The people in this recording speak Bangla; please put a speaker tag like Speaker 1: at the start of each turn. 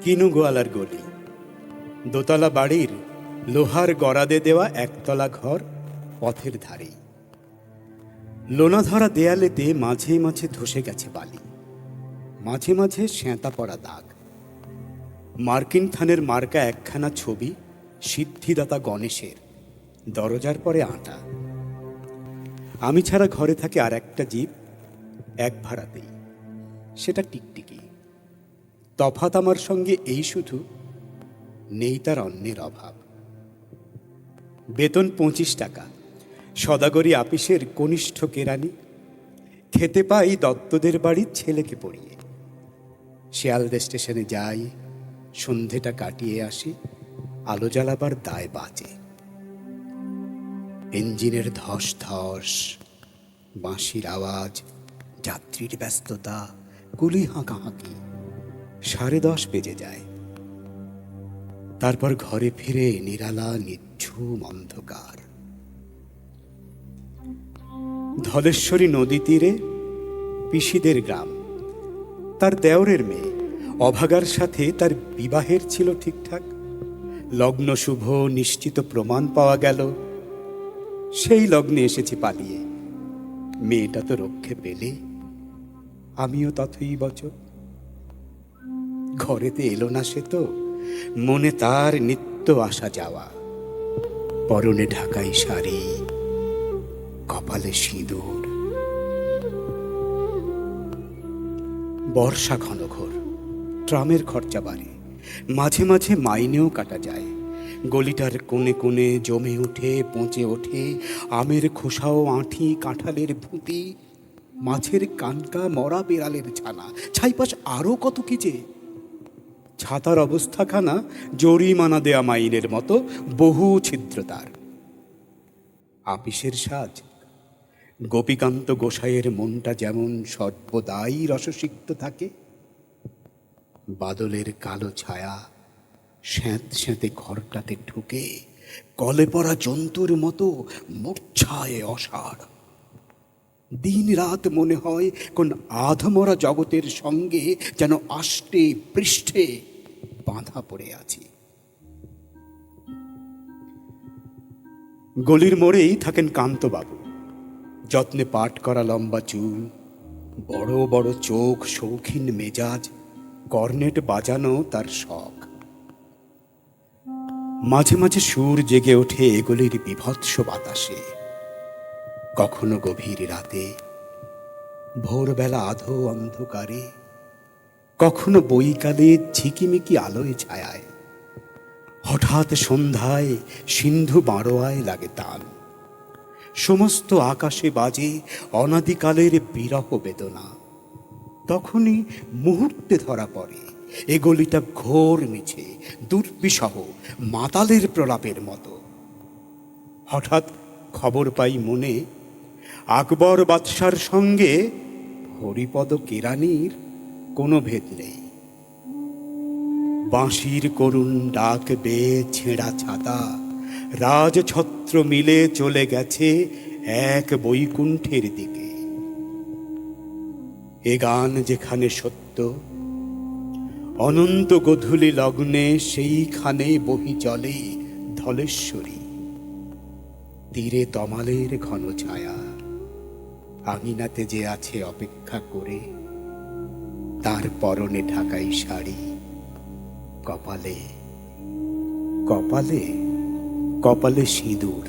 Speaker 1: কিনু গোয়ালার গলি, দোতলা বাড়ির লোহার গড়াদে দেওয়া একতলা ঘর পথের ধারেই। লোনা ধরা দেয়ালেতে মাঝে মাঝে ধসে গেছে বালি, মাঝে মাঝে শ্যাঁতা পড়া দাগ। মার্কিন থানের মার্কা একখানা ছবি সিদ্ধিদাতা গণেশের, দরজার পরে আঁটা। আমি ছাড়া ঘরে থাকে আর একটা জীব, এক ভাড়াতেই, সেটা টিকটিকি। তফাৎ আমার সঙ্গে এই শুধু, নেই তার অন্যের অভাব। বেতন 25 টাকা, সদাগরি আপিসের কনিষ্ঠ কেরানি। খেতে পাই দত্তদের বাড়ির ছেলেকে পড়িয়ে। শিয়ালদা স্টেশনে যাই, সন্ধেটা কাটিয়ে আসি, আলো জ্বালাবার দায় বাজে। ইঞ্জিনের ধস ধস, বাঁশির আওয়াজ, যাত্রীর ব্যস্ততা, কুলি হাঁকাহাঁকি। 10:30 বেজে যায়। তারপর ঘরে ফিরে নিরালা নিঝুম অন্ধকার। ধলেশ্বরী নদী তীরে পিসিদের গ্রাম। তার দেওরের মেয়ে অভাগার সাথে তার বিবাহের ছিল ঠিকঠাক। লগ্ন শুভ, নিশ্চিত প্রমাণ পাওয়া গেল। সেই লগ্নে এসেছি পালিয়ে। মেয়েটা তো রক্ষে পেলে, আমিও তথই বচন। ঘরেতে এলো না সে তো, মনে তার নিত্য আসা যাওয়া। পরনে ঢাকাই শাড়ি, কপালে সিঁদুর। বর্ষা ঘনঘোর, ট্রামের খরচা বাড়ে, মাঝে মাঝে মাইনেও কাটা যায়। গলিটার কোণে কোণে জমে উঠে, পচে ওঠে আমের খোসাও আঁঠি, কাঁঠালের ভুতি, মাছের কানকা, মরা বেড়ালের ছানা, ছাইপাশ আরও কত কি যে। ছাতার অবস্থাখানা জরিমানা দেয়া মাইনের মতো, বহু ছিদ্র তার। আপিসের সাজ, গোপীকান্ত গোসাইয়ের মনটা যেমন সর্বদাই রসসিক্ত থাকে। বাদলের কালো ছায়া স্যাঁত স্যাঁতে ঘরটাতে ঢুকে কলে পড়া জন্তুর মতো মূর্ছায় অসাড়। দিন রাত মনে হয় কোন আধমরা জগতের সঙ্গে যেন আষ্টে পৃষ্ঠে বাঁধা পড়ে আছি। গলির মোড়েই থাকেন কান্তবাবু। যত্নে পাট করা লম্বা চুল, বড় বড় চোখ, শৌখিন মেজাজ, কর্নেট বাজানো তার শখ। মাঝে মাঝে সুর জেগে ওঠে এগুলির বিভৎস বাতাসে। কখনো গভীর রাতে, ভোরবেলা আধো অন্ধকারে, কখনো বৈকালে ঝিকিমিকি আলোয় ছায়ায়। হঠাৎ সন্ধ্যায় সিন্ধু বারোয়ায় লাগে তাল। সমস্ত আকাশে বাজে অনাদিকালের বিরহ বেদনা। তখনই মুহূর্তে ধরা পড়ে এ গলিটা ঘোর মিছে, দুর্বিষহ মাতালের প্রলাপের মতো। হঠাৎ খবর পাই মনে, আকবর বাদশার সঙ্গে হরিপদ কেরানির কোনো ভেদ নেই। বাঁশির করুণ ডাক বেয়ে ছেঁড়া ছাতা, রাজছত্র মিলে চলে গেছে এক বৈকুণ্ঠের দিকে। এ গান যেখানে সত্য, অনন্ত গধূলি লগ্নে সেইখানে বহি চলে ধলেশ্বরী। তীরে তমালের ঘন ছায়া, আঙিনাতে যে আছে অপেক্ষা করে, তার পরনে ঢাকাই শাড়ি, কপালে কপালে কপালে সিঁদুর।